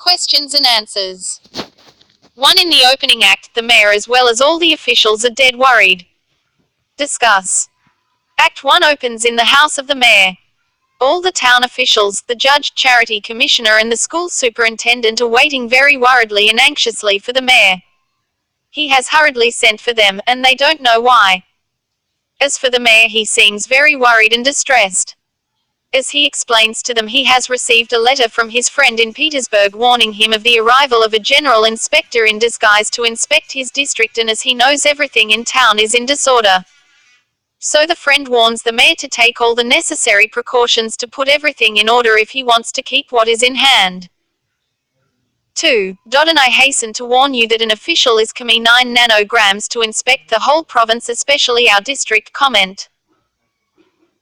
Questions and answers. 1. In the opening act, the mayor as well as all the officials are dead worried. Discuss. Act 1 opens in the house of the mayor. All the town officials, the judge, charity commissioner and the school superintendent are waiting very worriedly and anxiously for the mayor. He has hurriedly sent for them, and they don't know why. As for the mayor, he seems very worried and distressed. As he explains to them, he has received a letter from his friend in Petersburg warning him of the arrival of a general inspector in disguise to inspect his district, and as he knows everything in town is in disorder. So the friend warns the mayor to take all the necessary precautions to put everything in order if he wants to keep what is in hand. 2. And I hasten to warn you that an official is coming 9 nanograms to inspect the whole province, especially our district. Comment.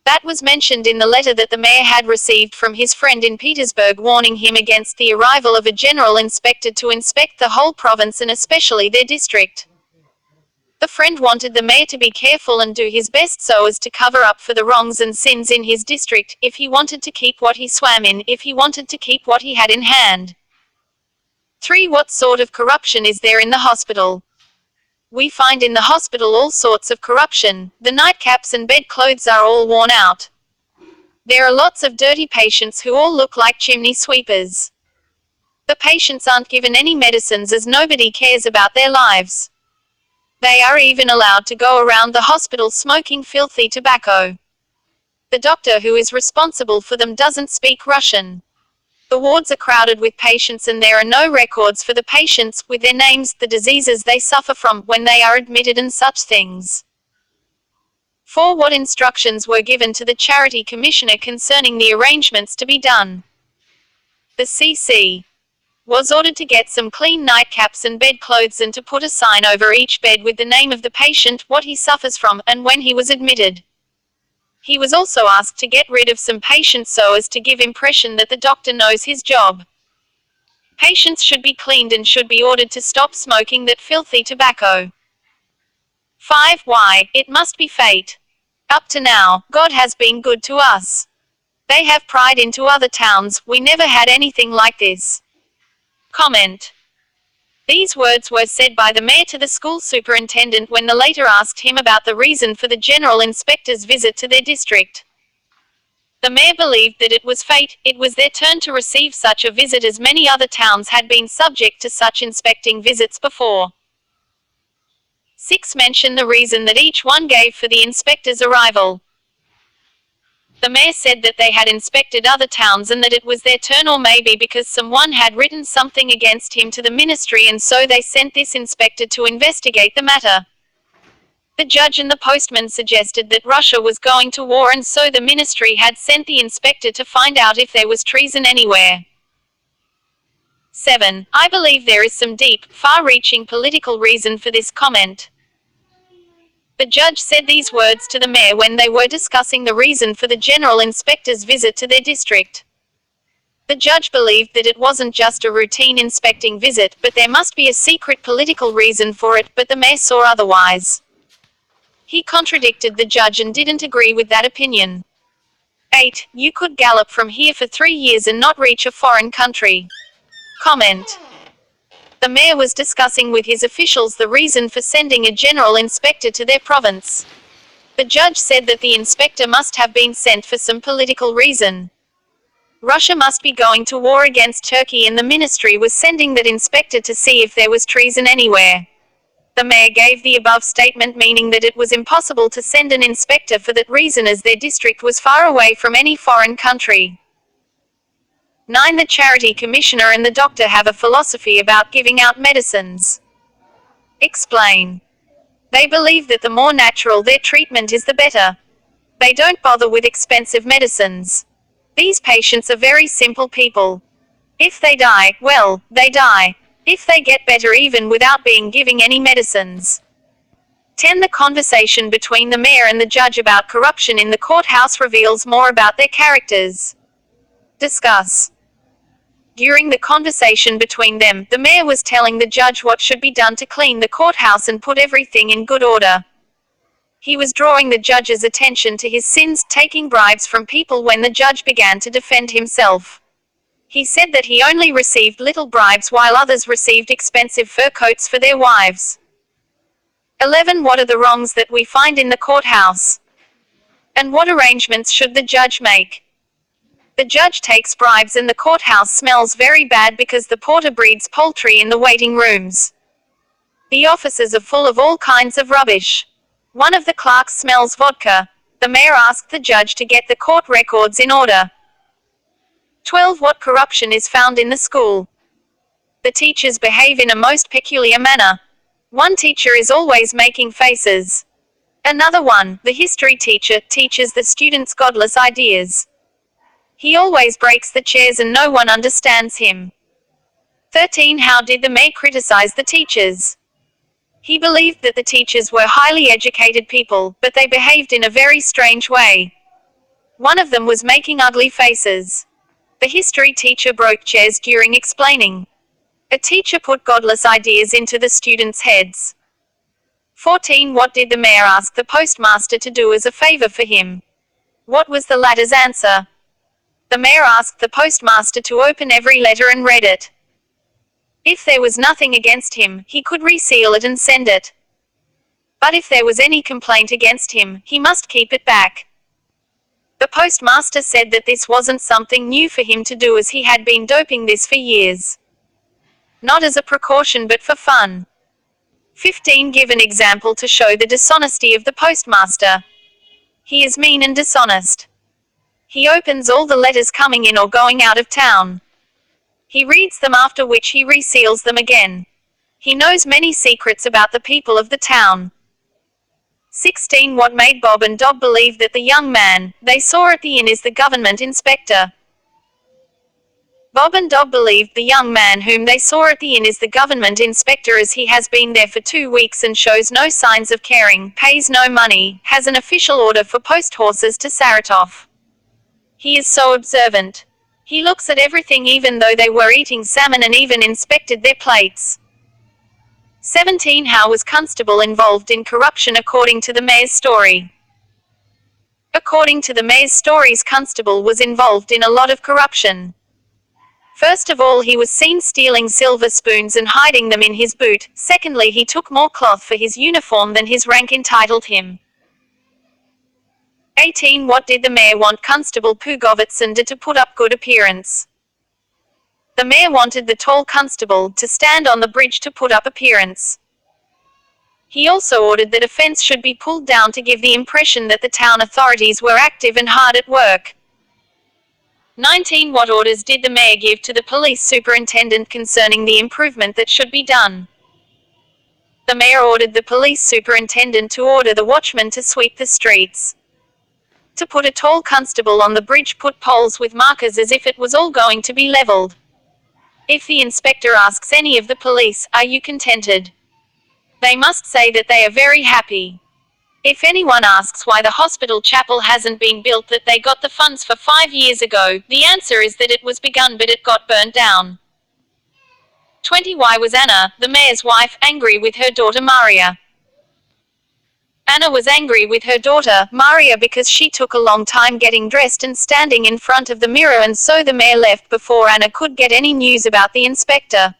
That was mentioned in the letter that the mayor had received from his friend in Petersburg warning him against the arrival of a general inspector to inspect the whole province and especially their district. The friend wanted the mayor to be careful and do his best so as to cover up for the wrongs and sins in his district, if he wanted to keep what he swam in, if he wanted to keep what he had in hand. 3. What sort of corruption is there in the hospital? We find in the hospital all sorts of corruption. The nightcaps and bedclothes are all worn out. There are lots of dirty patients who all look like chimney sweepers. The patients aren't given any medicines as nobody cares about their lives. They are even allowed to go around the hospital smoking filthy tobacco. The doctor who is responsible for them doesn't speak Russian. The wards are crowded with patients and there are no records for the patients, with their names, the diseases they suffer from, when they are admitted and such things. 4. What instructions were given to the charity commissioner concerning the arrangements to be done? The CC was ordered to get some clean nightcaps and bedclothes and to put a sign over each bed with the name of the patient, what he suffers from, and when he was admitted. He was also asked to get rid of some patients so as to give impression that the doctor knows his job. Patients should be cleaned and should be ordered to stop smoking that filthy tobacco. 5. Why? It must be fate. Up to now, God has been good to us. They have pried into other towns, we never had anything like this. Comment. These words were said by the mayor to the school superintendent when the latter asked him about the reason for the general inspector's visit to their district. The mayor believed that it was fate, it was their turn to receive such a visit as many other towns had been subject to such inspecting visits before. 6. Mention the reason that each one gave for the inspector's arrival. The mayor said that they had inspected other towns and that it was their turn, or maybe because someone had written something against him to the ministry and so they sent this inspector to investigate the matter. The judge and the postman suggested that Russia was going to war and so the ministry had sent the inspector to find out if there was treason anywhere. 7. I believe there is some deep, far-reaching political reason for this comment. The judge said these words to the mayor when they were discussing the reason for the general inspector's visit to their district. The judge believed that it wasn't just a routine inspecting visit, but there must be a secret political reason for it, but the mayor saw otherwise. He contradicted the judge and didn't agree with that opinion. 8. You could gallop from here for 3 years and not reach a foreign country. Comment. The mayor was discussing with his officials the reason for sending a general inspector to their province. The judge said that the inspector must have been sent for some political reason. Russia must be going to war against Turkey and the ministry was sending that inspector to see if there was treason anywhere. The mayor gave the above statement meaning that it was impossible to send an inspector for that reason as their district was far away from any foreign country. 9. The charity commissioner and the doctor have a philosophy about giving out medicines. Explain. They believe that the more natural their treatment is the better. They don't bother with expensive medicines. These patients are very simple people. If they die, well, they die. If they get better even without being giving any medicines. 10. The conversation between the mayor and the judge about corruption in the courthouse reveals more about their characters. Discuss. During the conversation between them, the mayor was telling the judge what should be done to clean the courthouse and put everything in good order. He was drawing the judge's attention to his sins, taking bribes from people when the judge began to defend himself. He said that he only received little bribes while others received expensive fur coats for their wives. 11. What are the wrongs that we find in the courthouse? And what arrangements should the judge make? The judge takes bribes and the courthouse smells very bad because the porter breeds poultry in the waiting rooms. The offices are full of all kinds of rubbish. One of the clerks smells vodka. The mayor asked the judge to get the court records in order. 12. What corruption is found in the school? The teachers behave in a most peculiar manner. One teacher is always making faces. Another one, the history teacher, teaches the students godless ideas. He always breaks the chairs and no one understands him. 13. How did the mayor criticize the teachers? He believed that the teachers were highly educated people, but they behaved in a very strange way. One of them was making ugly faces. The history teacher broke chairs during explaining. A teacher put godless ideas into the students' heads. 14. What did the mayor ask the postmaster to do as a favor for him? What was the latter's answer? The mayor asked the postmaster to open every letter and read it. If there was nothing against him, he could reseal it and send it. But if there was any complaint against him, he must keep it back. The postmaster said that this wasn't something new for him to do as he had been doping this for years. Not as a precaution but for fun. 15. Give an example to show the dishonesty of the postmaster. He is mean and dishonest. He opens all the letters coming in or going out of town. He reads them after which he reseals them again. He knows many secrets about the people of the town. 16. What made Bob and Dob believe that the young man they saw at the inn is the government inspector? Bob and Dob believed the young man whom they saw at the inn is the government inspector as he has been there for 2 weeks and shows no signs of caring, pays no money, has an official order for post horses to Saratov. He is so observant. He looks at everything even though they were eating salmon and even inspected their plates. 17. How was Constable involved in corruption according to the mayor's story? According to the mayor's stories, Constable was involved in a lot of corruption. First of all, he was seen stealing silver spoons and hiding them in his boot. Secondly, he took more cloth for his uniform than his rank entitled him. 18. What did the mayor want Constable Pugovitson to put up good appearance? The mayor wanted the tall constable to stand on the bridge to put up appearance. He also ordered that a fence should be pulled down to give the impression that the town authorities were active and hard at work. 19. What orders did the mayor give to the police superintendent concerning the improvement that should be done? The mayor ordered the police superintendent to order the watchman to sweep the streets. To put a tall constable on the bridge, put poles with markers as if it was all going to be leveled. If the inspector asks any of the police, "Are you contented?" they must say that they are very happy. If anyone asks why the hospital chapel hasn't been built that they got the funds for 5 years ago, the answer is that it was begun but it got burned down. 20. Why was Anna, the mayor's wife, angry with her daughter Maria? Anna was angry with her daughter, Maria, because she took a long time getting dressed and standing in front of the mirror, and so the mayor left before Anna could get any news about the inspector.